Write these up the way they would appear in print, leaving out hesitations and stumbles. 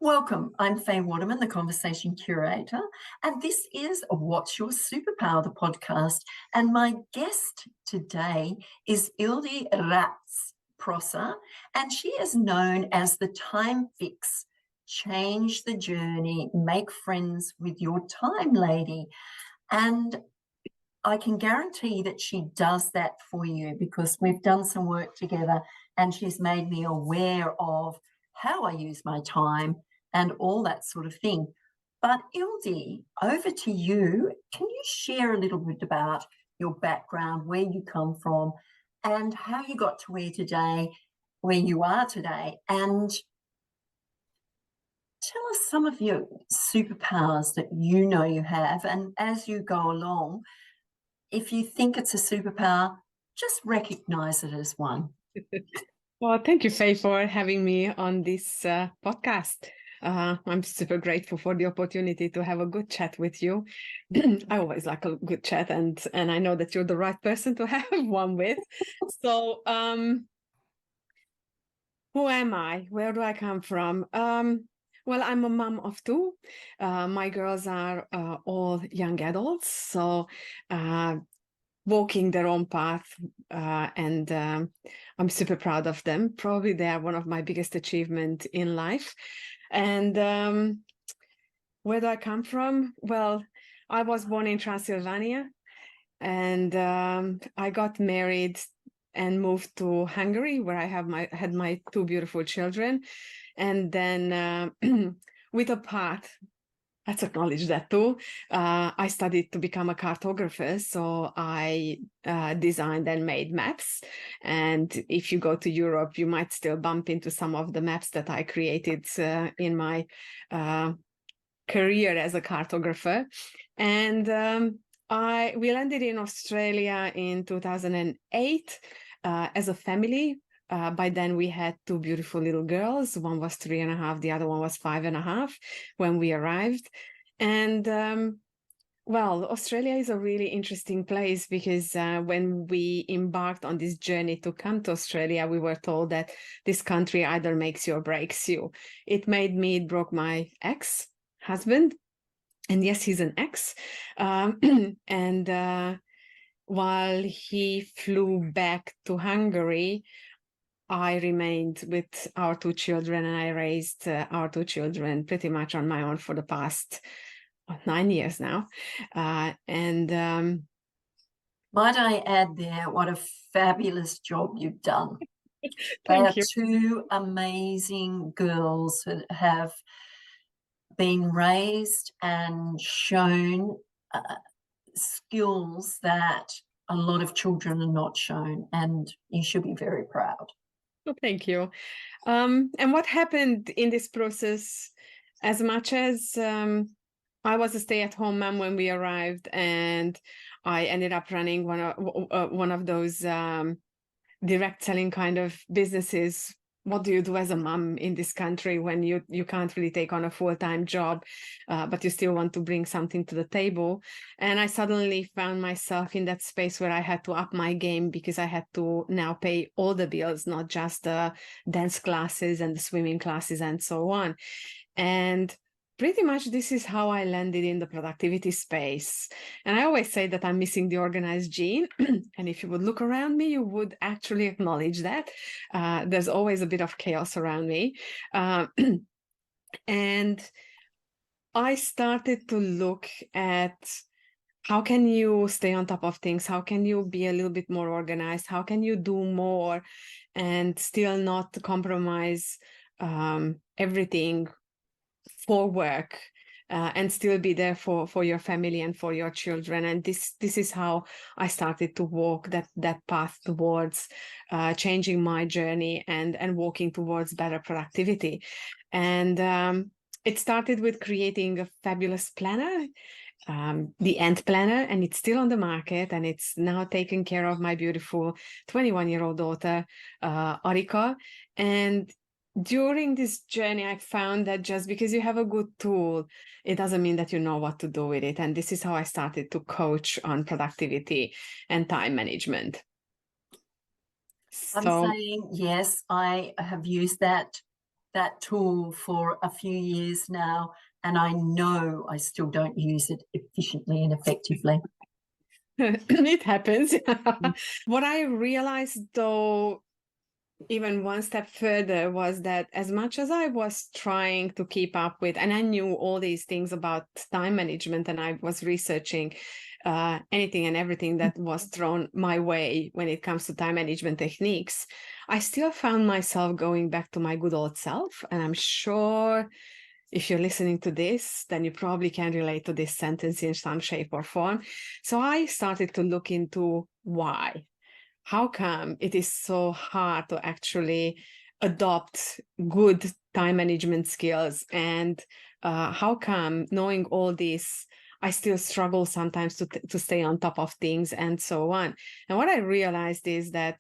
Welcome, I'm Faye Waterman, the Conversation Curator, and this is What's Your Superpower, the podcast. And my guest today is Ildi Racz Prosser, and she is known as the Time Fix, Change the Journey, Make Friends with Your Time Lady. And I can guarantee that she does that for you because we've done some work together and she's made me aware of how I use my time and all that sort of thing. But Ildi, over to you. Can you share a little bit about your background, where you come from, and how you got to where you are today? And tell us some of your superpowers that you know you have. And as you go along, if you think it's a superpower, just recognize it as one. Well, thank you, Faye, for having me on this podcast. I'm super grateful for the opportunity to have a good chat with you. I always like a good chat, and I know that you're the right person to have one with. So, who am I? Where do I come from? Well, I'm a mom of two. My girls are all young adults, so walking their own path, and I'm super proud of them. Probably they are one of my biggest achievements in life. And where do I come from? Well, I was born in Transylvania, and I got married and moved to Hungary, where I had my two beautiful children. And then with a path, let's acknowledge that too. I studied to become a cartographer, so I designed and made maps. And if you go to Europe, you might still bump into some of the maps that I created in my career as a cartographer. And we landed in Australia in 2008 as a family. By then we had two beautiful little girls. One was 3.5, the other one was 5.5 when we arrived. And well, Australia is a really interesting place because when we embarked on this journey to come to Australia, we were told that this country either makes you or breaks you. It made me, it broke my ex-husband. And yes, he's an ex. And while he flew back to Hungary, I remained with our two children, and I raised our two children pretty much on my own for the past 9 years now. Might I add there, what a fabulous job you've done. Thank you. Two amazing girls that have been raised and shown skills that a lot of children are not shown, and you should be very proud. Well, thank you. And what happened in this process, as much as I was a stay-at-home mom when we arrived, and I ended up running one of those direct selling kind of businesses. What do you do as a mom in this country when you can't really take on a full-time job, but you still want to bring something to the table? And I suddenly found myself in that space where I had to up my game because I had to now pay all the bills, not just the dance classes and the swimming classes and so on. And pretty much this is how I landed in the productivity space. And I always say that I'm missing the organized gene. And if you would look around me, you would actually acknowledge that. There's always a bit of chaos around me. And I started to look at how can you stay on top of things? How can you be a little bit more organized? How can you do more and still not compromise everything for work, and still be there for your family and for your children? And this is how I started to walk that path towards changing my journey and walking towards better productivity. And it started with creating a fabulous planner, the Ant Planner, and it's still on the market, and it's now taking care of my beautiful 21-year-old daughter, Arika. And during this journey, I found that just because you have a good tool, it doesn't mean that you know what to do with it. And this is how I started to coach on productivity and time management. I'm saying, yes, I have used that that tool for a few years now, and I know I still don't use it efficiently and effectively. It happens. What I realized, though, even one step further, was that as much as I was trying to keep up with, and I knew all these things about time management, and I was researching anything and everything that was thrown my way when it comes to time management techniques, I still found myself going back to my good old self. And I'm sure if you're listening to this, then you probably can relate to this sentence in some shape or form. So I started to look into why. How come it is so hard to actually adopt good time management skills? And how come, knowing all this, I still struggle sometimes to stay on top of things and so on? And what I realized is that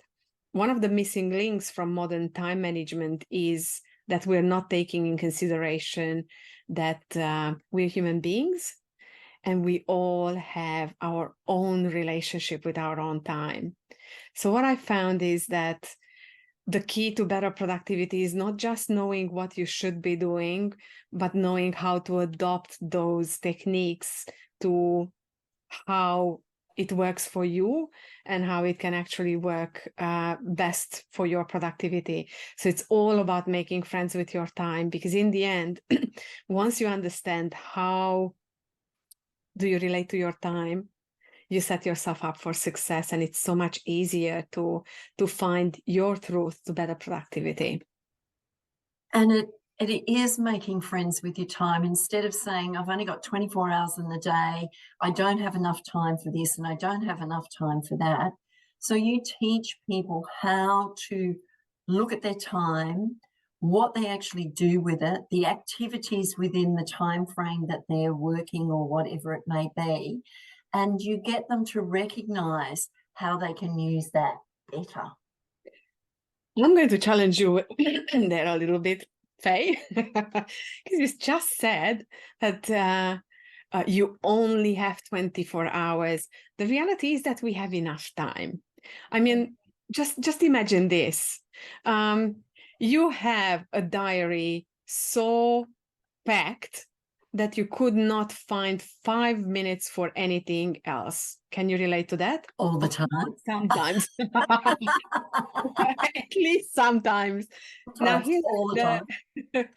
one of the missing links from modern time management is that we're not taking in consideration that we're human beings and we all have our own relationship with our own time. So what I found is that the key to better productivity is not just knowing what you should be doing, but knowing how to adopt those techniques to how it works for you and how it can actually work best for your productivity. So it's all about making friends with your time, because in the end, once you understand how do you relate to your time, you set yourself up for success, and it's so much easier to find your truth to better productivity. And it is making friends with your time. Instead of saying, I've only got 24 hours in the day, I don't have enough time for this and I don't have enough time for that. So you teach people how to look at their time, what they actually do with it, the activities within the time frame that they're working or whatever it may be, and you get them to recognize how they can use that better. I'm going to challenge you there a little bit, Faye, because you just said that you only have 24 hours. The reality is that we have enough time. I mean, just imagine this. You have a diary so packed that you could not find 5 minutes for anything else. Can you relate to that? All the time. Sometimes. At least sometimes. Now, here's all the time.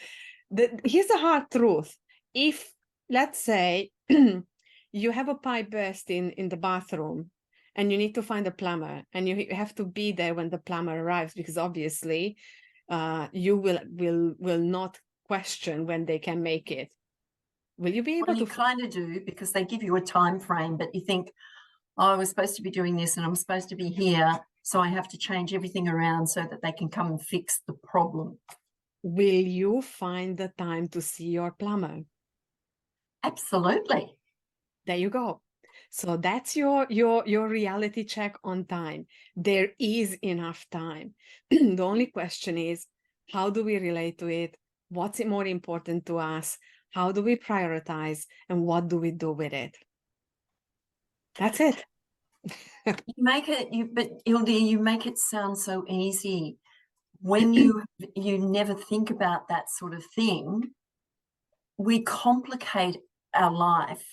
here's the hard truth. If, let's say, you have a pipe burst in the bathroom and you need to find a plumber, and you have to be there when the plumber arrives, because obviously you will not question when they can make it. Will you be able to? You kind of do, because they give you a time frame, but you think, oh, I was supposed to be doing this and I'm supposed to be here, so I have to change everything around so that they can come and fix the problem. Will you find the time to see your plumber? Absolutely. There you go. So that's your reality check on time. There is enough time. The only question is, how do we relate to it? What's more important to us? How do we prioritize? And what do we do with it? That's it. You make it, but Ildi, you make it sound so easy. When you never think about that sort of thing, we complicate our life,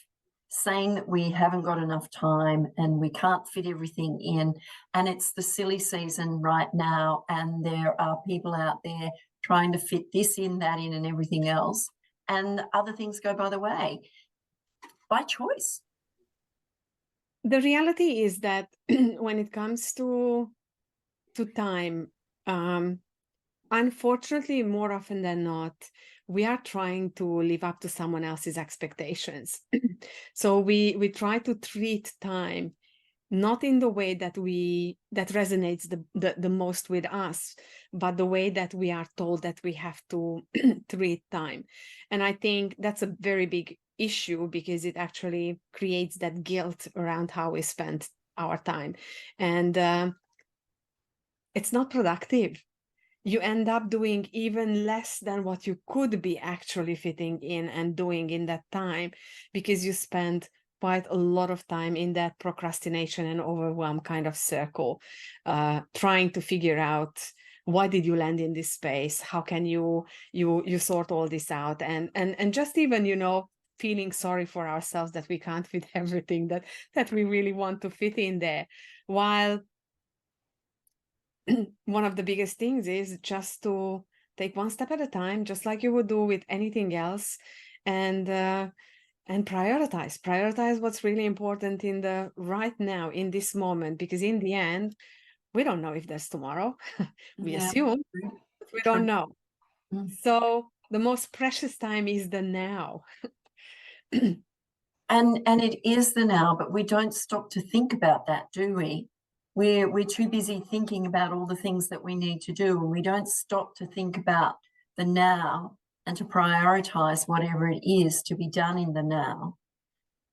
saying that we haven't got enough time and we can't fit everything in, and it's the silly season right now, and there are people out there trying to fit this in, that in, and everything else, and other things go by the way by choice. The reality is that when it comes to time, unfortunately, more often than not, we are trying to live up to someone else's expectations. So we try to treat time not in the way that resonates the most with us, but the way that we are told that we have to treat time. And I think that's a very big issue, because it actually creates that guilt around how we spend our time. And it's not productive. You end up doing even less than what you could be actually fitting in and doing in that time, because you spend quite a lot of time in that procrastination and overwhelm kind of circle, trying to figure out why did you land in this space? How can you sort all this out? And just even, you know, feeling sorry for ourselves that we can't fit everything that we really want to fit in there. While one of the biggest things is just to take one step at a time, just like you would do with anything else, and prioritize what's really important in the right now, in this moment, because in the end, we don't know if there's tomorrow. We assume, but we don't know. So the most precious time is the now. And it is the now, but we don't stop to think about that, do we? We're too busy thinking about all the things that we need to do, and we don't stop to think about the now and to prioritize whatever it is to be done in the now.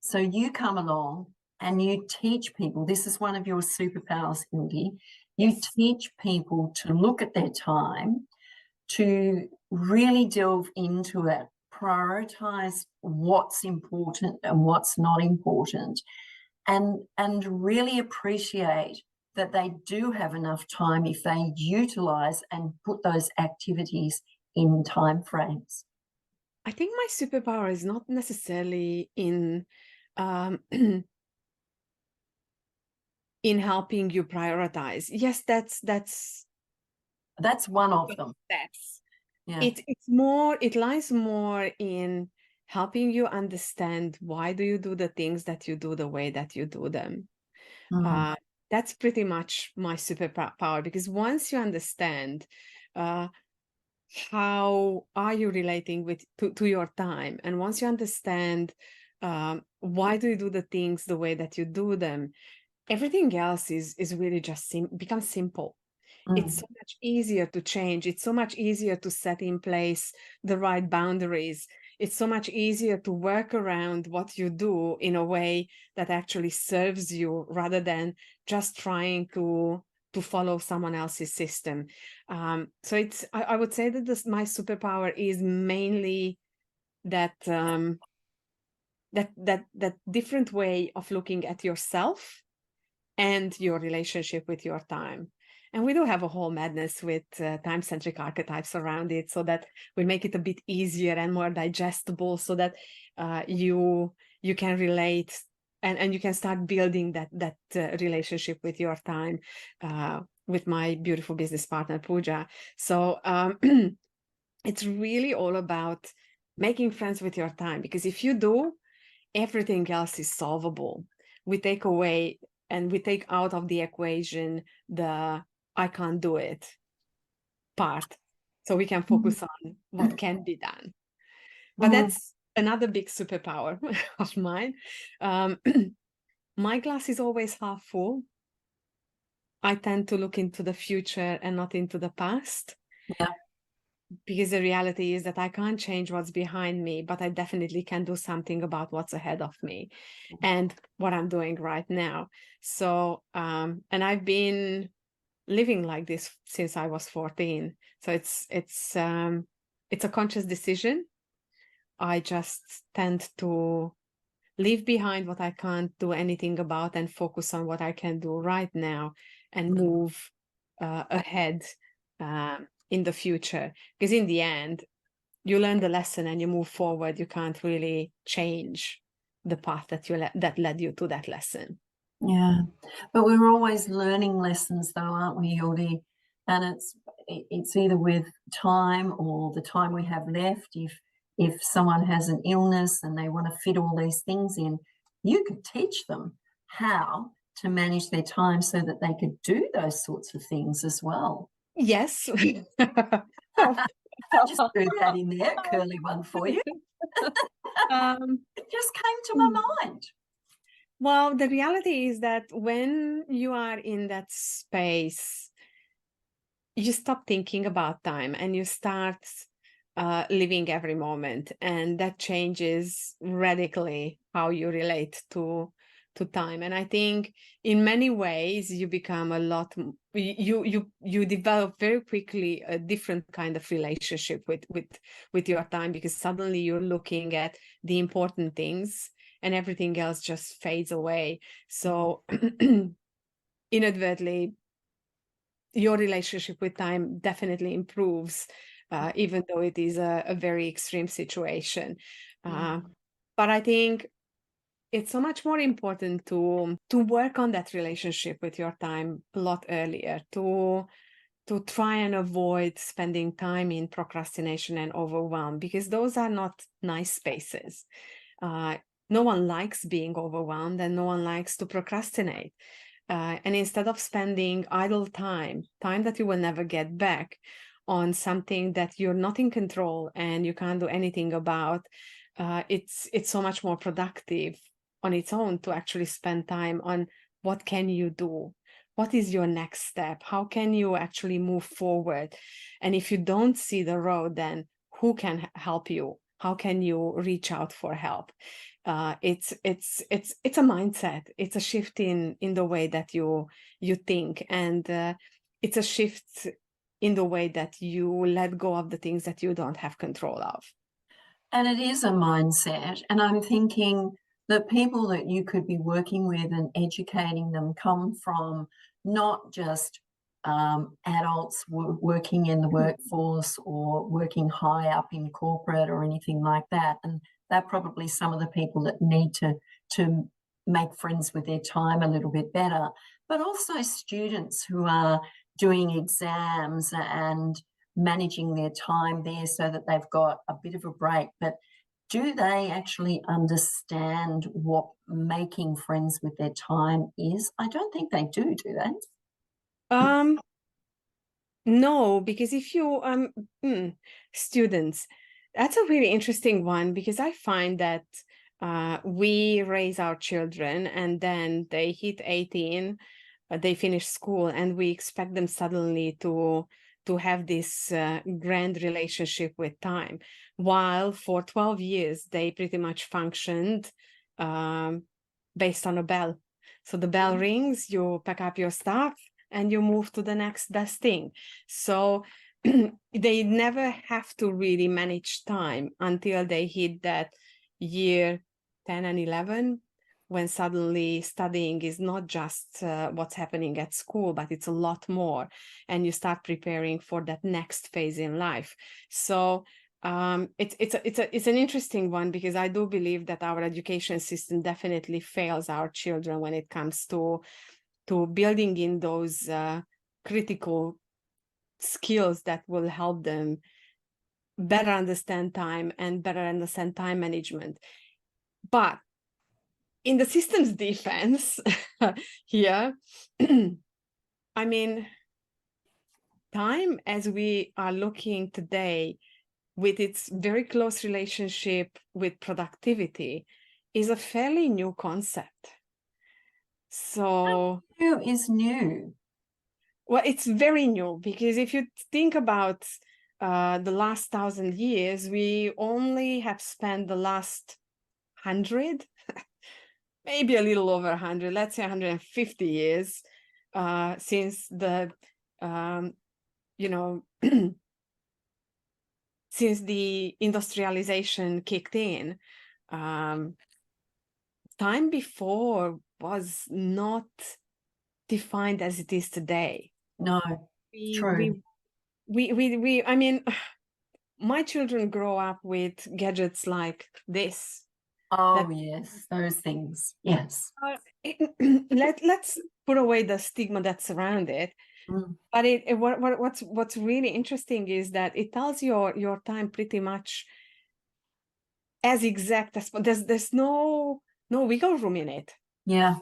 So you come along and you teach people, this is one of your superpowers, Ildi. You Yes. teach people to look at their time, to really delve into it, prioritize what's important and what's not important, and really appreciate that they do have enough time if they utilize and put those activities in time frames. I think my superpower is not necessarily in in helping you prioritize. Yes, that's one of them. Steps. Yeah. It lies more in helping you understand why do you do the things that you do the way that you do them. That's pretty much my superpower, because once you understand how are you relating to your time, and once you understand why do you do the things the way that you do them, everything else is really just becomes simple. It's so much easier to change. It's so much easier to set in place the right boundaries. It's so much easier to work around what you do in a way that actually serves you, rather than just trying to follow someone else's system. So I would say that my superpower is mainly that that different way of looking at yourself and your relationship with your time. And we do have a whole madness with time-centric archetypes around it, so that we make it a bit easier and more digestible, so that you can relate and you can start building that relationship with your time with my beautiful business partner, Pooja. So it's really all about making friends with your time, because if you do, everything else is solvable. We take away and we take out of the equation the I can't do it part, so we can focus on what can be done. But that's another big superpower of mine. My glass is always half full. I tend to look into the future and not into the past. Yeah. Because the reality is that I can't change what's behind me, but I definitely can do something about what's ahead of me and what I'm doing right now. So, and I've been living like this since I was 14. So it's a conscious decision. I just tend to leave behind what I can't do anything about and focus on what I can do right now and move ahead in the future. Because in the end, you learn the lesson and you move forward. You can't really change the path that led you to that lesson. Yeah, but we're always learning lessons though, aren't we, Ildi? And it's either with time or the time we have left. If someone has an illness and they want to fit all these things in, you could teach them how to manage their time so that they could do those sorts of things as well. Yes. I just threw that in there, curly one for you. It just came to my mind. Well, the reality is that when you are in that space, you stop thinking about time and you start living every moment, and that changes radically how you relate to time. And I think in many ways you become you develop very quickly a different kind of relationship with your time, because suddenly you're looking at the important things and everything else just fades away. So inadvertently your relationship with time definitely improves, even though it is a very extreme situation. But I think it's so much more important to work on that relationship with your time a lot earlier, to try and avoid spending time in procrastination and overwhelm, because those are not nice spaces. No one likes being overwhelmed, and no one likes to procrastinate. And instead of spending idle time that you will never get back on something that you're not in control and you can't do anything about, it's so much more productive on its own to actually spend time on what can you do? What is your next step? How can you actually move forward? And if you don't see the road, then who can help you? How can you reach out for help? It's a mindset. It's a shift in the way that you think, and it's a shift in the way that you let go of the things that you don't have control of. And it is a mindset. And I'm thinking the people that you could be working with and educating them come from not just adults working in the workforce or working high up in corporate or anything like that. And they're probably some of the people that need to make friends with their time a little bit better, but also students who are doing exams and managing their time there so that they've got a bit of a break. But do they actually understand what making friends with their time is? I don't think they do they? No, because if you students, that's a really interesting one, because I find that we raise our children and then they hit 18, they finish school, and we expect them suddenly to have this grand relationship with time, while for 12 years they pretty much functioned based on a bell. So the bell rings, you pack up your stuff, and you move to the next best thing. So they never have to really manage time until they hit that year 10 and 11, when suddenly studying is not just what's happening at school, but it's a lot more, and you start preparing for that next phase in life. So it's an interesting one, because I do believe that our education system definitely fails our children when it comes to building in those critical skills that will help them better understand time and better understand time management. But in the system's defense here, I mean, time as we are looking today, with its very close relationship with productivity, is a fairly new concept. So New is new. Well, it's very new, because if you think about the last 1,000 years, we only have spent the last 100, maybe a little over 100, let's say 150 years since the, since the industrialization kicked in. Time before was not defined as it is today. No, true. I mean, my children grow up with gadgets like this. Oh, yes, those things. Yes. Let's put away the stigma that's around it. But what's really interesting is that it tells your time pretty much as exact as there's no wiggle room in it. Yeah.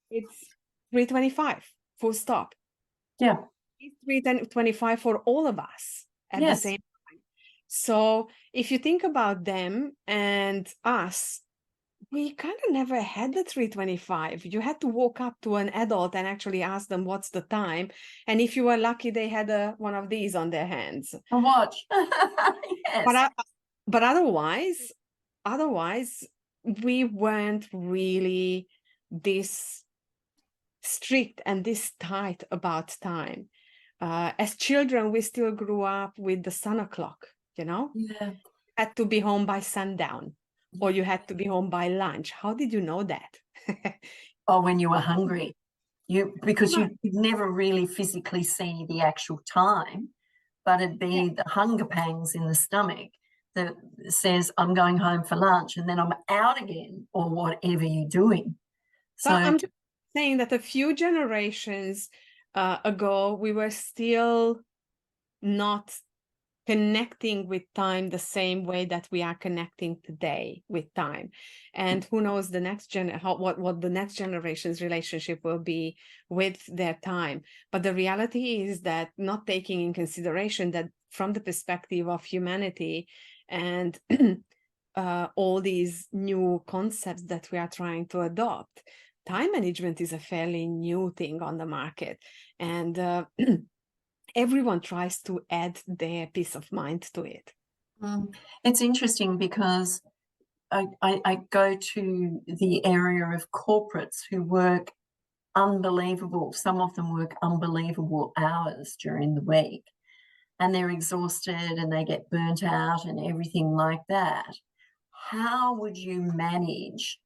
It's 3:25, full stop. Yeah. It's 3:25 for all of us at the same time. So if you think about them and us, we kind of never had the 3:25. You had to walk up to an adult and actually ask them what's the time. And if you were lucky, they had one of these on their hands. A watch. Yes. But otherwise, we weren't really this strict and this tight about time. As children, we still grew up with the sun o'clock, Yeah. Had to be home by sundown, or you had to be home by lunch. How did you know that? Oh, when you were hungry. Because you'd never really physically see the actual time, but it'd be the hunger pangs in the stomach that says, I'm going home for lunch and then I'm out again, or whatever you're doing. So I'm just saying that a few generations ago, we were still not connecting with time the same way that we are connecting today with time. And who knows the next what the next generation's relationship will be with their time. But the reality is that, not taking in consideration that from the perspective of humanity and all these new concepts that we are trying to adopt, time management is a fairly new thing on the market. And everyone tries to add their peace of mind to it. It's interesting because I go to the area of corporates who work unbelievable, some of them work unbelievable hours during the week, and they're exhausted and they get burnt out and everything like that. How would you manage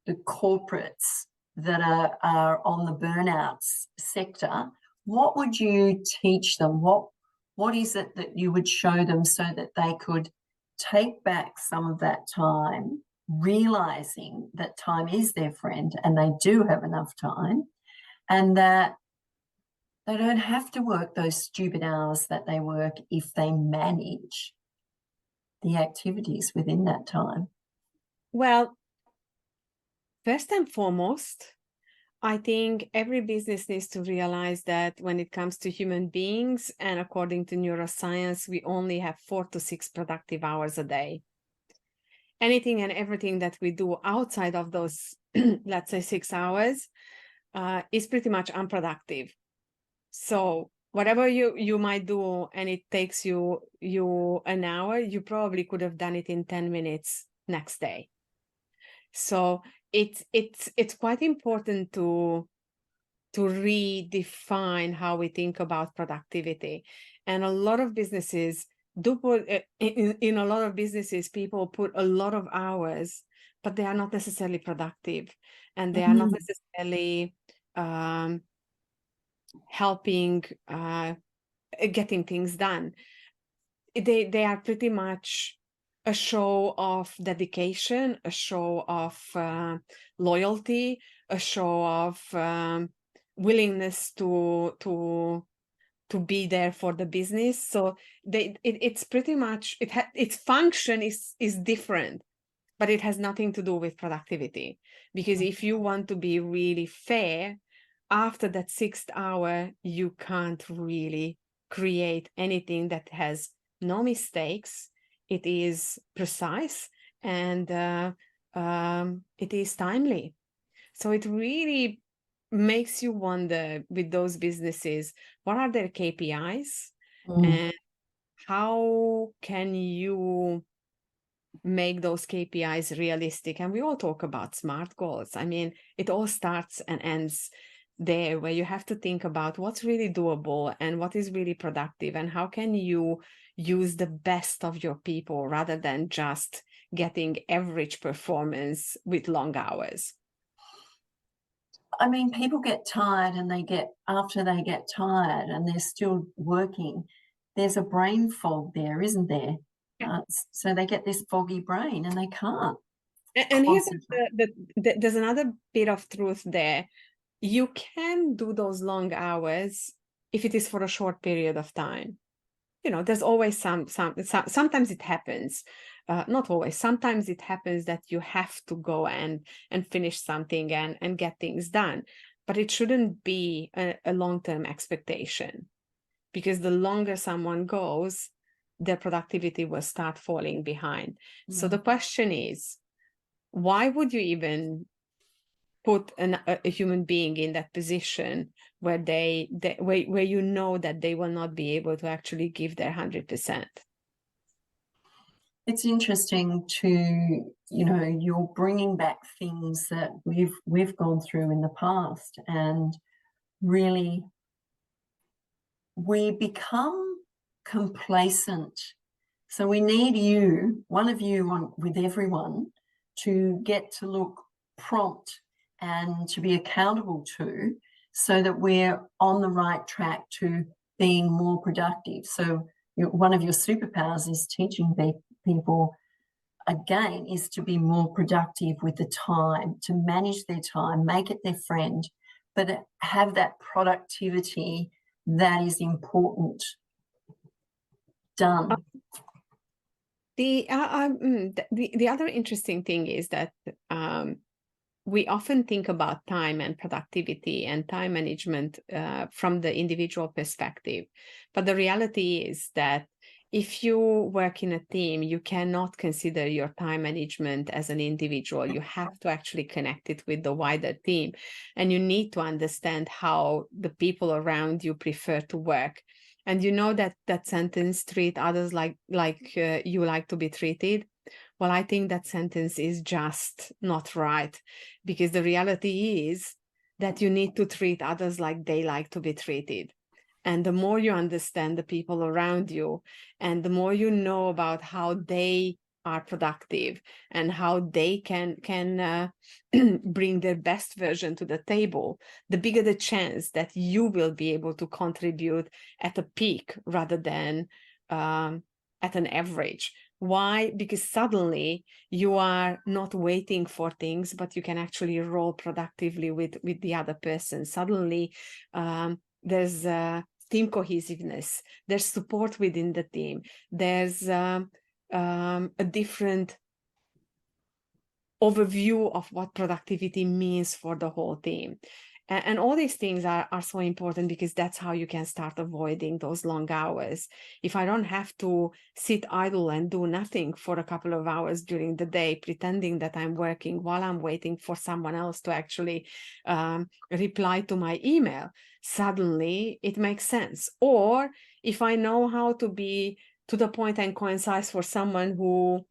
the corporates that are on the burnout sector? What would you teach them? What is it that you would show them so that they could take back some of that time, realizing that time is their friend and they do have enough time, and that they don't have to work those stupid hours that they work if they manage the activities within that time? Well, first and foremost, I think every business needs to realize that when it comes to human beings, and according to neuroscience, we only have 4 to 6 productive hours a day. Anything and everything that we do outside of those, let's say 6 hours, is pretty much unproductive. So whatever you might do and it takes you an hour, you probably could have done it in 10 minutes next day. So it's quite important to redefine how we think about productivity. And a lot of businesses do put in a lot of businesses, people put a lot of hours, but they are not necessarily productive, and they are not necessarily helping getting things done. They are pretty much a show of dedication, a show of loyalty, a show of willingness to be there for the business. So it's pretty much its function is different, but it has nothing to do with productivity. Because if you want to be really fair, after that 6th hour, you can't really create anything that has no mistakes. It is precise, and it is timely. So it really makes you wonder with those businesses, what are their KPIs and how can you make those KPIs realistic? And we all talk about SMART goals. I mean, it all starts and ends there, where you have to think about what's really doable and what is really productive, and how can you use the best of your people rather than just getting average performance with long hours. I mean, people get tired, and after they get tired and they're still working, there's a brain fog there, isn't there? So they get this foggy brain and they can't. And here's there's another bit of truth there. You can do those long hours if it is for a short period of time. You know, there's always sometimes it happens, not always, sometimes it happens that you have to go and finish something and get things done, but it shouldn't be a long-term expectation, because the longer someone goes, their productivity will start falling behind. So the question is, why would you even put a human being in that position where where you know that they will not be able to actually give their 100%? It's interesting to, you're bringing back things that we've gone through in the past, and really we become complacent. So we need one of you with everyone, to get to look prompt and to be accountable to so that we're on the right track to being more productive. So one of your superpowers is teaching people, again, is to be more productive with the time, to manage their time, make it their friend, but have that productivity that is important done. The other interesting thing is that we often think about time and productivity and time management from the individual perspective. But the reality is that if you work in a team, you cannot consider your time management as an individual. You have to actually connect it with the wider team. And you need to understand how the people around you prefer to work. And you know that sentence, treat others like you like to be treated. Well, I think that sentence is just not right, because the reality is that you need to treat others like they like to be treated. And the more you understand the people around you, and the more you know about how they are productive and how they can bring their best version to the table, the bigger the chance that you will be able to contribute at a peak rather than at an average. Why? Because suddenly you are not waiting for things, but you can actually roll productively with the other person. Suddenly there's team cohesiveness, there's support within the team, there's a different overview of what productivity means for the whole team. And all these things are so important, because that's how you can start avoiding those long hours. If I don't have to sit idle and do nothing for a couple of hours during the day, pretending that I'm working while I'm waiting for someone else to actually reply to my email, suddenly it makes sense. Or if I know how to be to the point and concise for someone who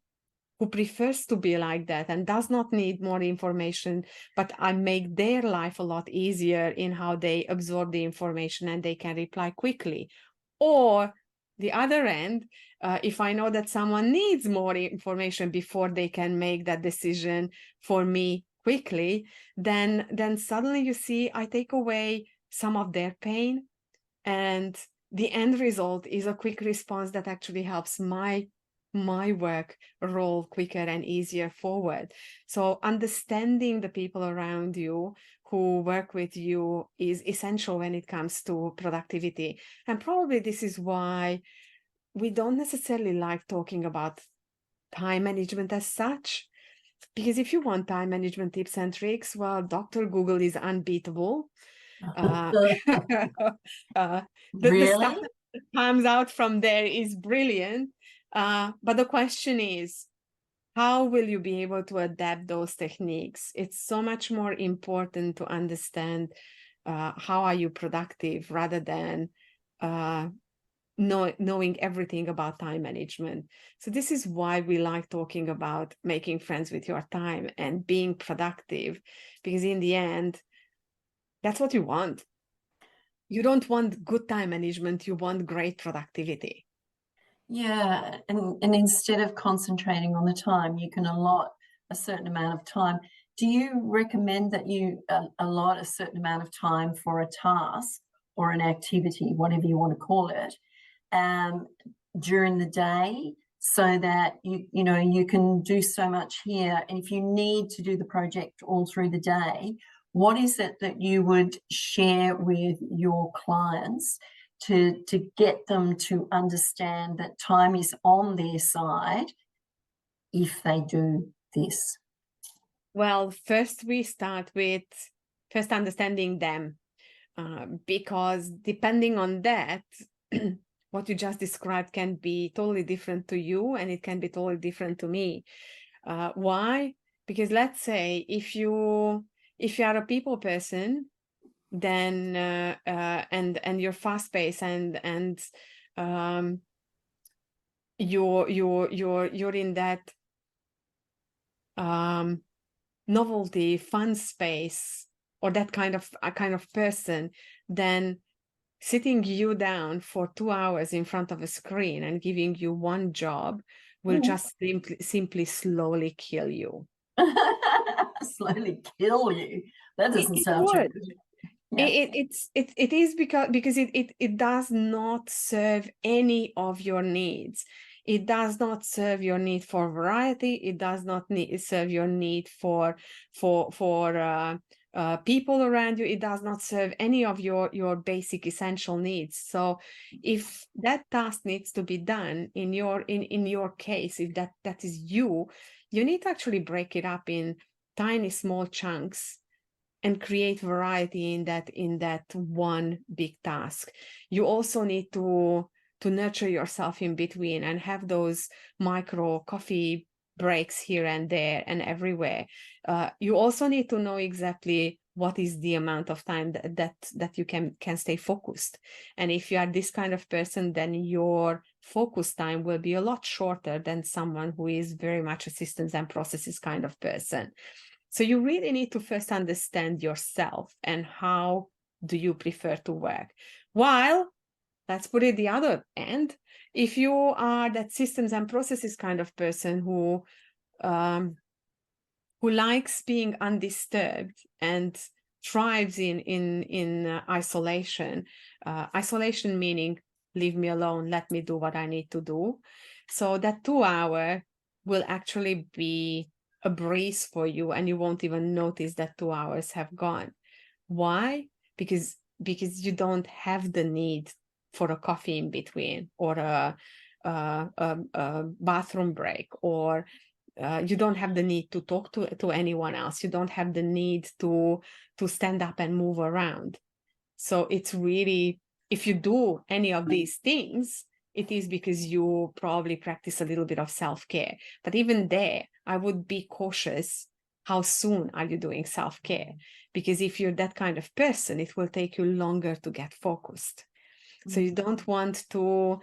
prefers to be like that and does not need more information, but I make their life a lot easier in how they absorb the information and they can reply quickly. Or the other end, if I know that someone needs more information before they can make that decision for me quickly, then suddenly you see I take away some of their pain, and the end result is a quick response that actually helps my work roll quicker and easier forward. So understanding the people around you who work with you is essential when it comes to productivity. And probably this is why we don't necessarily like talking about time management as such, because if you want time management tips and tricks, well, Dr. Google is unbeatable. The stuff that comes out from there is brilliant. But the question is, how will you be able to adapt those techniques? It's so much more important to understand how are you productive rather than knowing everything about time management. So this is why we like talking about making friends with your time and being productive, because in the end, that's what you want. You don't want good time management, you want great productivity. Yeah, and instead of concentrating on the time, you can allot a certain amount of time. Do you recommend that you allot a certain amount of time for a task or an activity, whatever you want to call it, during the day, so that you can do so much here? And if you need to do the project all through the day, what is it that you would share with your clients to get them to understand that time is on their side if they do this? Well, first we start with understanding them, because depending on that, what you just described can be totally different to you, and it can be totally different to me. Why? Because let's say if you are a people person, then and you're fast-paced and you're in that novelty, fun space, or that kind of person, then sitting you down for 2 hours in front of a screen and giving you one job will just simply slowly kill you. Slowly kill you. That doesn't sound too good. Yeah. It is because it does not serve any of your needs. It does not serve your need for variety. It does not serve your need for people around you. It does not serve any of your basic essential needs. So if that task needs to be done in your case, if that is you need to actually break it up in tiny small chunks and create variety in that one big task. You also need to nurture yourself in between and have those micro coffee breaks here and there and everywhere. You also need to know exactly what is the amount of time that you can stay focused. And if you are this kind of person, then your focus time will be a lot shorter than someone who is very much a systems and processes kind of person. So you really need to first understand yourself and how do you prefer to work. While, let's put it the other end, if you are that systems and processes kind of person who likes being undisturbed and thrives in isolation, isolation meaning leave me alone, let me do what I need to do. So that 2 hour will actually be a breeze for you and you won't even notice that 2 hours have gone. Why? Because you don't have the need for a coffee in between or a bathroom break, or you don't have the need to talk to anyone else. You don't have the need to stand up and move around. So it's really, if you do any of these things, it is because you probably practice a little bit of self-care. But even there, I would be cautious. How soon are you doing self-care? Because if you're that kind of person, it will take you longer to get focused. So you don't want to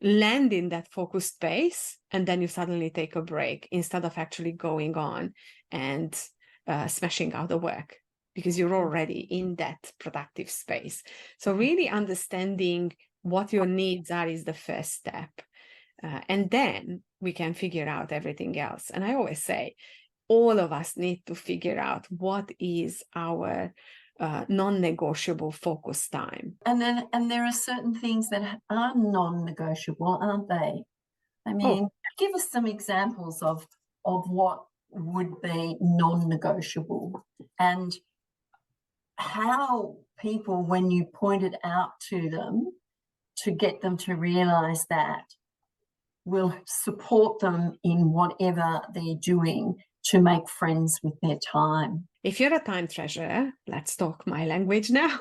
land in that focused space and then you suddenly take a break instead of actually going on and smashing out the work, because you're already in that productive space. So really understanding what your needs are is the first step. And then we can figure out everything else. And I always say, all of us need to figure out what is our non-negotiable focus time. And there are certain things that are non-negotiable, aren't they? I mean, give us some examples of what would be non-negotiable and how people, when you point it out to them to get them to realize that, will support them in whatever they're doing to make friends with their time. If you're a time treasurer, let's talk my language now.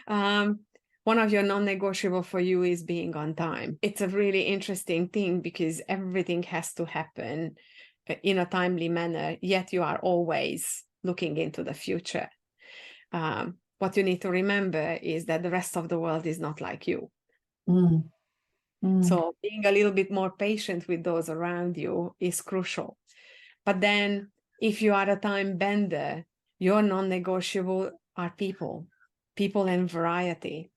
One of your non-negotiable for you is being on time. It's a really interesting thing because everything has to happen in a timely manner, yet you are always looking into the future. What you need to remember is that the rest of the world is not like you. So being a little bit more patient with those around you is crucial. But then if you are a time bender, your non-negotiable are people and variety,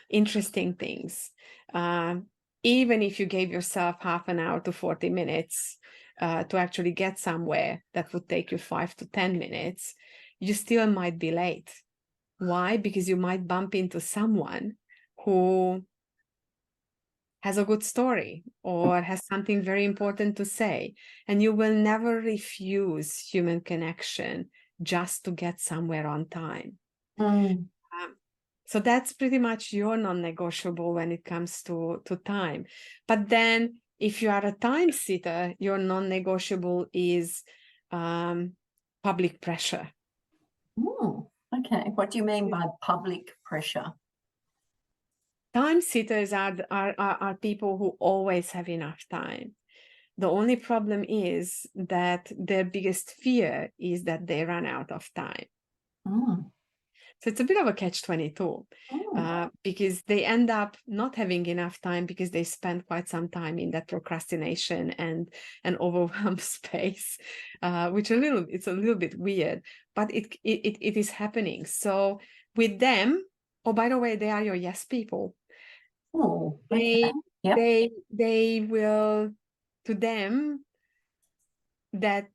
interesting things. Even if you gave yourself half an hour to 40 minutes to actually get somewhere that would take you 5 to 10 minutes, you still might be late. Why? Because you might bump into someone who has a good story or has something very important to say, and you will never refuse human connection just to get somewhere on time. So that's pretty much your non-negotiable when it comes to time. But then if you are a time sitter, your non-negotiable is public pressure. Okay, what do you mean by public pressure? Time sitters are people who always have enough time. The only problem is that their biggest fear is that they run out of time. So it's a bit of a catch-22 because they end up not having enough time because they spend quite some time in that procrastination and overwhelmed space, which it's a little bit weird, but it is happening. So with them, oh, by the way, they are your yes people. Okay. Yep. They will, to them, that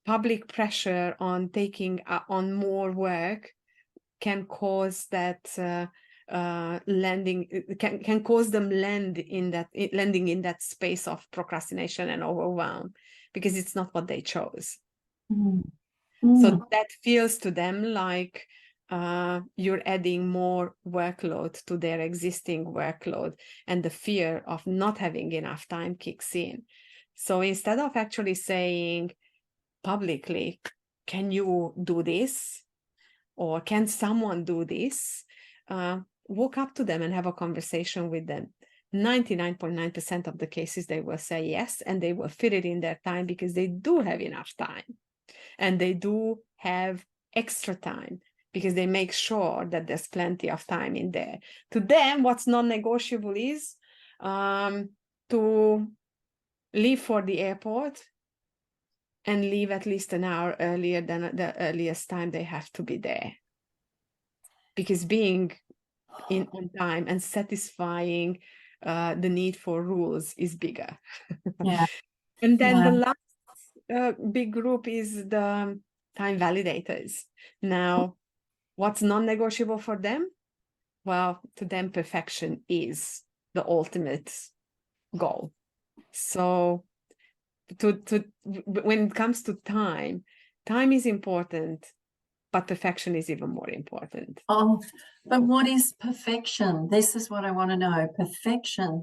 public pressure on taking on more work can cause that landing can cause them landing in that space of procrastination and overwhelm, because it's not what they chose. Mm. So that feels to them like you're adding more workload to their existing workload, and the fear of not having enough time kicks in. So instead of actually saying publicly, can you do this? Or can someone do this? Walk up to them and have a conversation with them. 99.9% of the cases, they will say yes, and they will fit it in their time because they do have enough time. And they do have extra time because they make sure that there's plenty of time in there. To them, what's non-negotiable is to leave for the airport and leave at least an hour earlier than the earliest time they have to be there. Because being on time and satisfying the need for rules is bigger. Yeah. And then the last big group is the time validators. Now, what's non-negotiable for them? Well, to them, perfection is the ultimate goal. So when it comes to time is important, but perfection is even more important. Oh, but what is perfection? This is what I want to know. Perfection.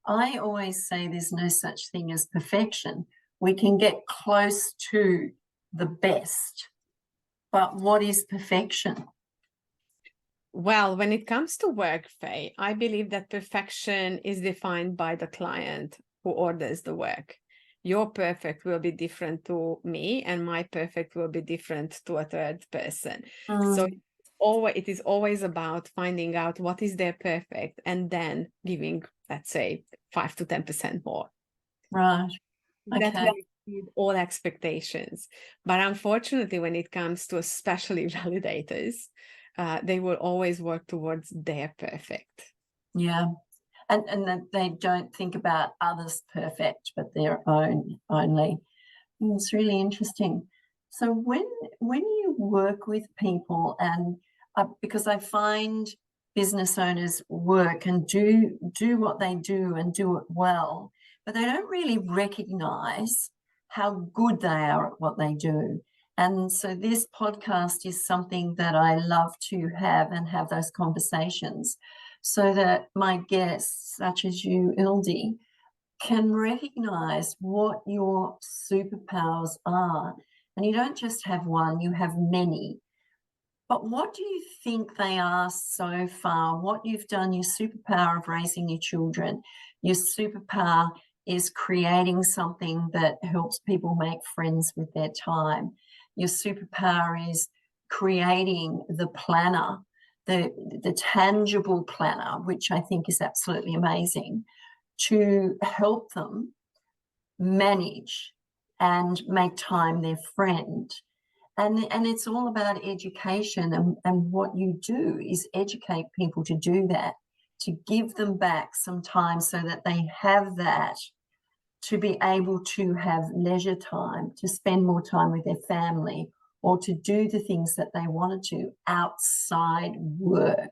I always say there's no such thing as perfection. We can get close to the best, but what is perfection? Well, when it comes to work, Faye, I believe that perfection is defined by the client who orders the work. Your perfect will be different to me, and my perfect will be different to a third person. So it is always about finding out what is their perfect and then giving, let's say, 5 to 10% more. Right. Okay. That will exceed all expectations. But unfortunately, when it comes to especially validators, they will always work towards their perfect. Yeah. And that they don't think about others' perfect, but their own only. It's really interesting. So when you work with people, and because I find business owners work and do what they do and do it well, but they don't really recognize how good they are at what they do. And so this podcast is something that I love to have and have those conversations so that my guests, such as you, Ildi, can recognize what your superpowers are. And you don't just have one, you have many. But what do you think they are so far? What you've done, your superpower of raising your children, your superpower is creating something that helps people make friends with their time. Your superpower is creating the planner, the tangible planner, which I think is absolutely amazing, to help them manage and make time their friend. And it's all about education, and what you do is educate people to do that, to give them back some time so that they have that, to be able to have leisure time, to spend more time with their family, or to do the things that they wanted to outside work.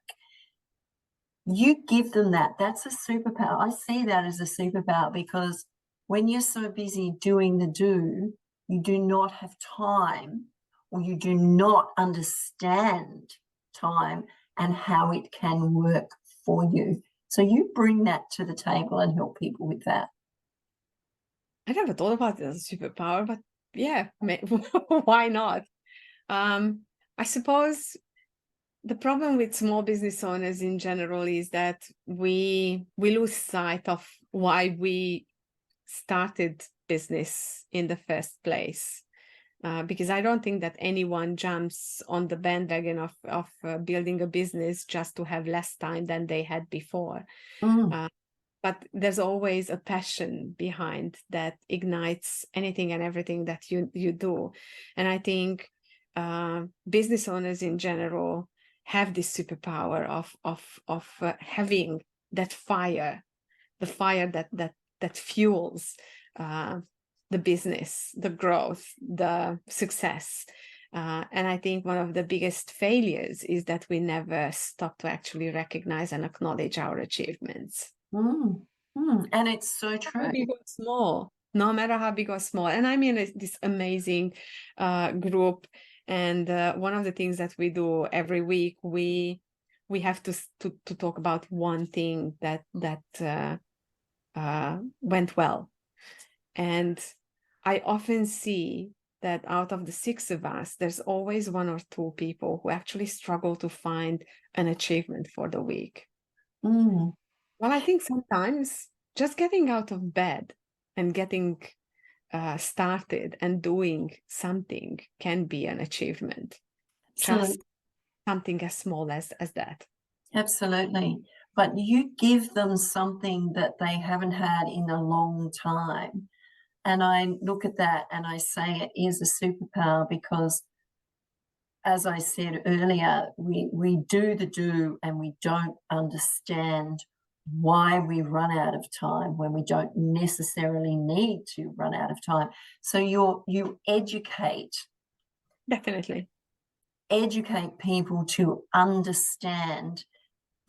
You give them that. That's a superpower. I see that as a superpower, because when you're so busy doing the do, you do not have time, or you do not understand time and how it can work for you. So you bring that to the table and help people with that. I never thought about it as a superpower, but yeah, why not? I suppose the problem with small business owners in general is that we lose sight of why we started business in the first place. Because I don't think that anyone jumps on the bandwagon of building a business just to have less time than they had before. But there's always a passion behind that ignites anything and everything that you do. And I think business owners in general have this superpower of having that fire, the fire that fuels the business, the growth, the success. And I think one of the biggest failures is that we never stop to actually recognize and acknowledge our achievements. And it's so true. How big or small, no matter how big or small. And I mean, it's this amazing group. And one of the things that we do every week, we have to talk about one thing that went well. And I often see that out of the 6 of us, there's always 1 or 2 people who actually struggle to find an achievement for the week. Well, I think sometimes just getting out of bed and getting started and doing something can be an achievement. Absolutely. Just something as small as that. Absolutely. But you give them something that they haven't had in a long time. And I look at that and I say it is a superpower because, as I said earlier, we do the do and we don't understand why we run out of time when we don't necessarily need to run out of time. So you educate. Definitely. Educate people to understand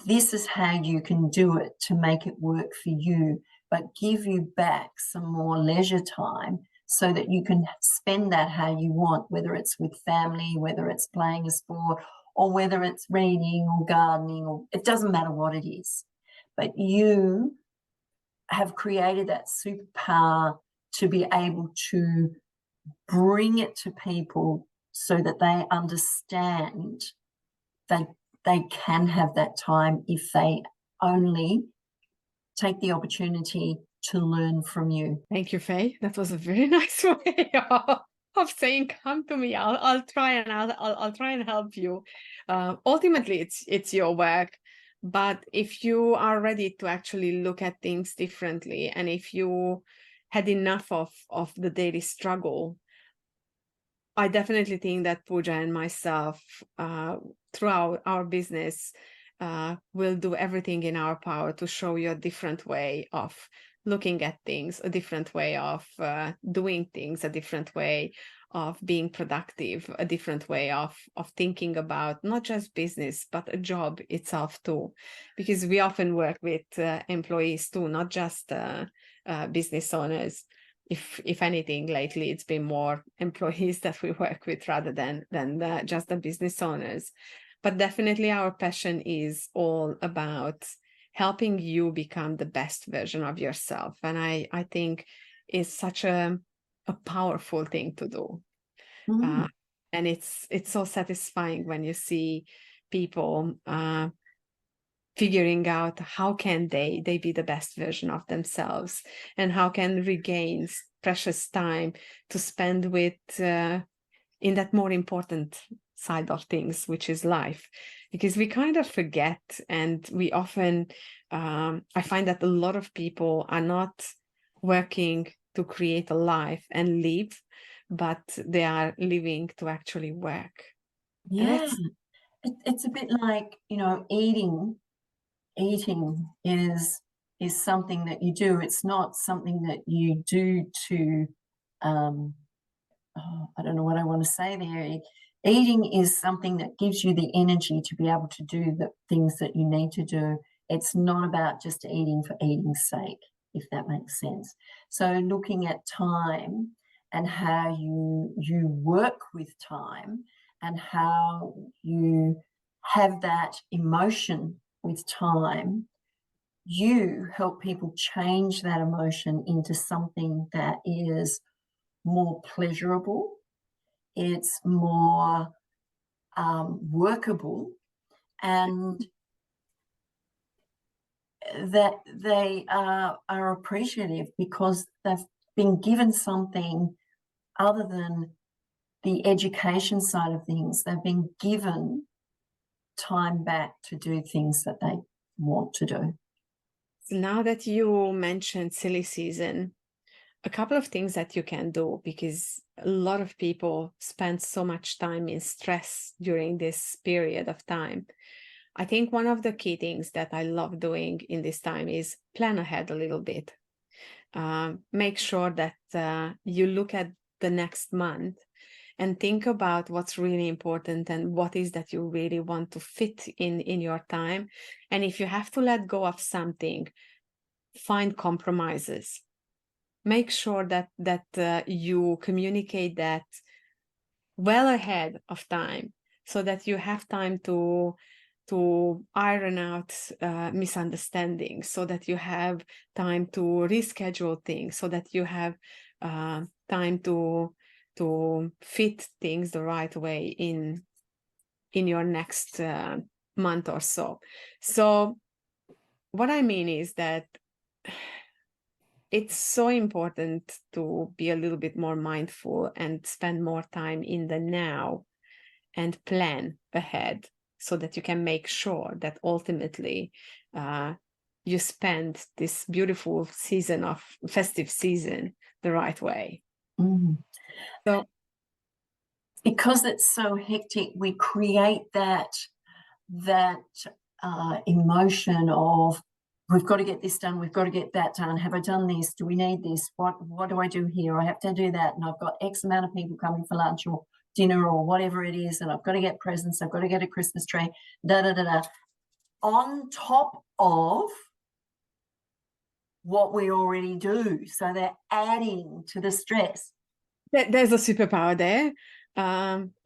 this is how you can do it to make it work for you, but give you back some more leisure time so that you can spend that how you want, whether it's with family, whether it's playing a sport, or whether it's reading or gardening, or it doesn't matter what it is. But you have created that superpower to be able to bring it to people so that they understand they can have that time if they only take the opportunity to learn from you. Thank you, Faye. That was a very nice way of saying, "Come to me. I'll try and I'll try and help you." Ultimately, it's your work, but if you are ready to actually look at things differently, and if you had enough of the daily struggle, I definitely think that Pooja and myself, throughout our business, will do everything in our power to show you a different way of looking at things, a different way of doing things, a different way of being productive, a different way of thinking about not just business, but a job itself too. Because we often work with employees too, not just business owners. If anything, lately it's been more employees that we work with rather than just the business owners. But definitely our passion is all about helping you become the best version of yourself. And I think it's such a powerful thing to do. And it's so satisfying when you see people figuring out how can they be the best version of themselves, and how can regain precious time to spend with in that more important side of things, which is life. Because we kind of forget, and we often I find that a lot of people are not working to create a life and live, but they are living to actually work. Yeah, it's a bit like, you know, eating is something that you do. It's not something that you do to I don't know what I want to say there. Eating is something that gives you the energy to be able to do the things that you need to do. It's not about just eating for eating's sake, if that makes sense. So looking at time and how you work with time and how you have that emotion with time, you help people change that emotion into something that is more pleasurable, it's more workable, and that they are appreciative because they've been given something other than the education side of things. They've been given time back to do things that they want to do. Now that you mentioned silly season, a couple of things that you can do, because a lot of people spend so much time in stress during this period of time. I think one of the key things that I love doing in this time is plan ahead a little bit. make sure that you look at the next month and think about what's really important and what is that you really want to fit in your time. And if you have to let go of something, find compromises. Make sure that you communicate that well ahead of time, so that you have time to iron out misunderstandings, so that you have time to reschedule things, so that you have time to fit things the right way in your next month or so. So what I mean is that it's so important to be a little bit more mindful and spend more time in the now and plan ahead, so that you can make sure that ultimately you spend this beautiful season of festive season the right way. So because it's so hectic, we create that emotion of, we've got to get this done, we've got to get that done, have I done this, do we need this, what do I do here, I have to do that, and I've got X amount of people coming for lunch or dinner or whatever it is, and I've got to get presents, I've got to get a Christmas tree, on top of what we already do. So they're adding to the stress. There's a superpower there,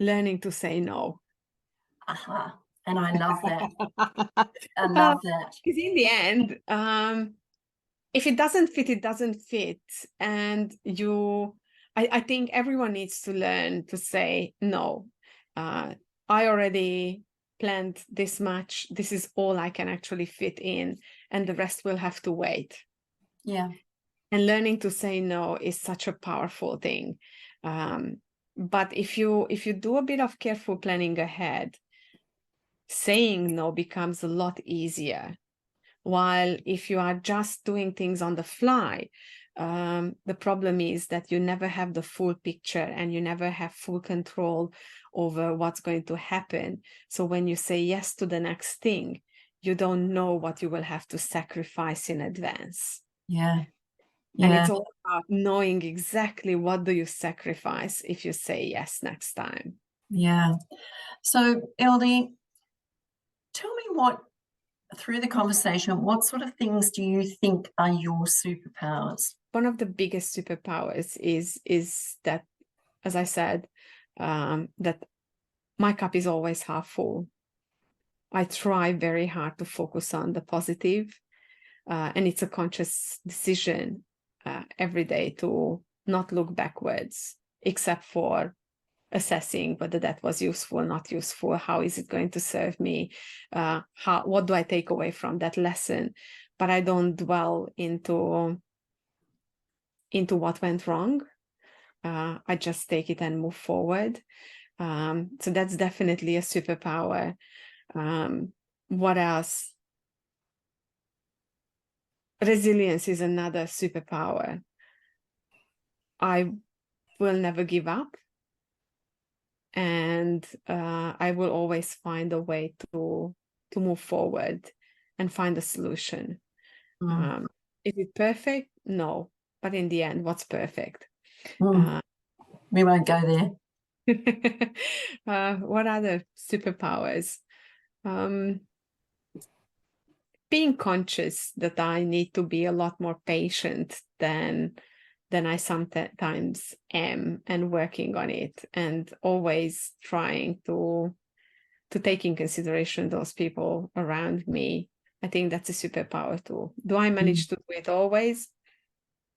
learning to say no. And I love that. I love that. Because in the end, if it doesn't fit, it doesn't fit. And I think everyone needs to learn to say no. I already planned this much. This is all I can actually fit in, and the rest will have to wait. Yeah. And learning to say no is such a powerful thing. But if you do a bit of careful planning ahead, saying no becomes a lot easier. While if you are just doing things on the fly, the problem is that you never have the full picture and you never have full control over what's going to happen. So when you say yes to the next thing, you don't know what you will have to sacrifice in advance. Yeah. And it's all about knowing exactly what do you sacrifice if you say yes next time. Yeah. So, Ildi, tell me through the conversation, what sort of things do you think are your superpowers? One of the biggest superpowers is that, as I said, that my cup is always half full. I try very hard to focus on the positive, and it's a conscious decision every day to not look backwards, except for assessing whether that was useful, not useful, how is it going to serve me, what do I take away from that lesson. But I don't dwell into what went wrong. I just take it and move forward. So that's definitely a superpower. What else? Resilience is another superpower. I will never give up, and I will always find a way to move forward and find a solution. Is it perfect? No, but in the end, what's perfect? We won't go there. What other superpowers? Being conscious that I need to be a lot more patient than I sometimes am, and working on it, and always trying to take in consideration those people around me. I think that's a superpower too. Do I manage to do it always?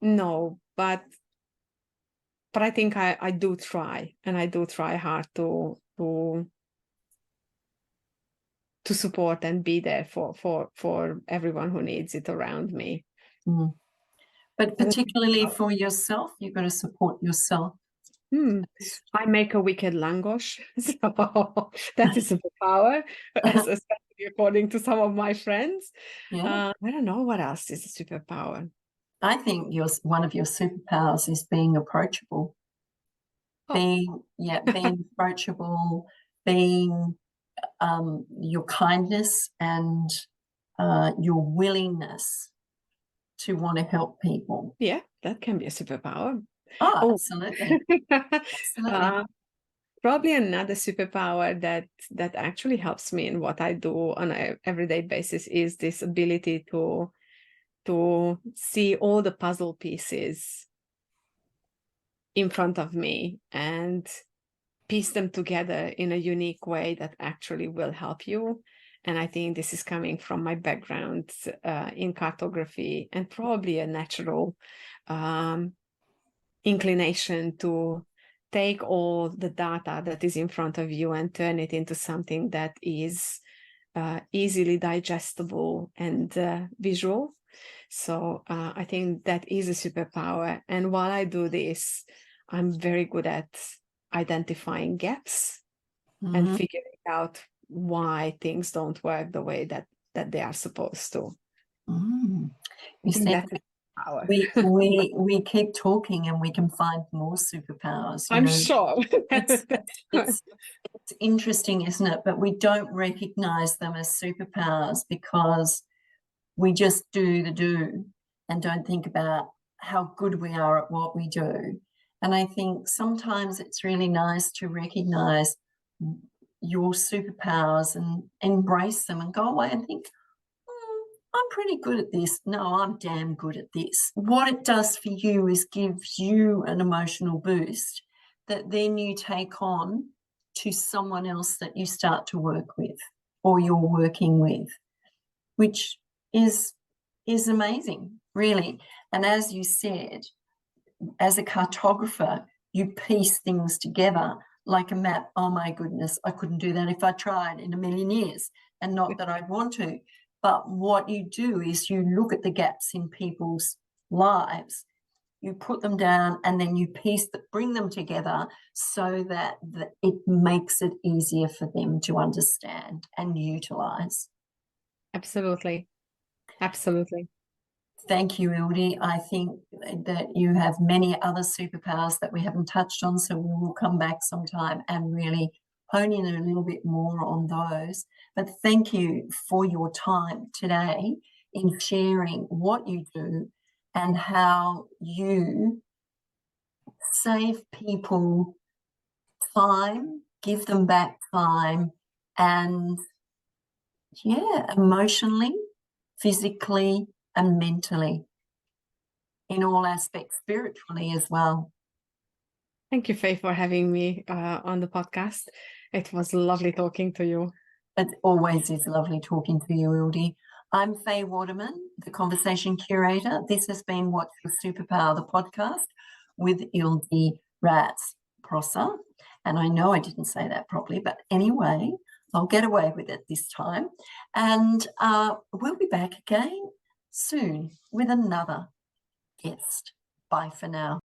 No, but I think I do try, and I do try hard to support and be there for everyone who needs it around me. But particularly for yourself, you've got to support yourself. I make a wicked langosh, so that is a superpower, especially according to some of my friends. I don't know what else is a superpower. I think one of your superpowers is being approachable. Being approachable, being your kindness and your willingness to want to help people. Yeah, that can be a superpower. Oh, absolutely. Absolutely. Probably another superpower that actually helps me in what I do on an everyday basis is this ability to see all the puzzle pieces in front of me and piece them together in a unique way that actually will help you. And I think this is coming from my background in cartography, and probably a natural inclination to take all the data that is in front of you and turn it into something that is easily digestible and visual. So I think that is a superpower. And while I do this, I'm very good at identifying gaps and figuring out why things don't work the way that they are supposed to. You see, that's a power. we keep talking and we can find more superpowers. I'm sure. It's interesting, isn't it? But we don't recognize them as superpowers because we just do the do and don't think about how good we are at what we do. And I think sometimes it's really nice to recognize your superpowers and embrace them and go away and think, I'm pretty good at this. No, I'm damn good at this. What it does for you is gives you an emotional boost that then you take on to someone else that you start to work with or you're working with, which is amazing, really. And as you said, as a cartographer, you piece things together like a map. Oh my goodness, I couldn't do that if I tried in a million years, and not that I'd want to. But what you do is you look at the gaps in people's lives, you put them down, and then you bring them together so that it makes it easier for them to understand and utilize. Absolutely. Absolutely. Thank you, Ildi. I think that you have many other superpowers that we haven't touched on, so we will come back sometime and really hone in a little bit more on those. But thank you for your time today in sharing what you do and how you save people time, give them back time, and emotionally, physically, and mentally, in all aspects, spiritually as well. Thank you, Faye, for having me on the podcast. It was lovely talking to you. It always is lovely talking to you, Ildi. I'm Faye Waterman, the Conversation Curator. This has been What's Your Superpower, the podcast with Ildi Racz Prosser. And I know I didn't say that properly, but anyway, I'll get away with it this time. And we'll be back again soon with another guest. Bye for now.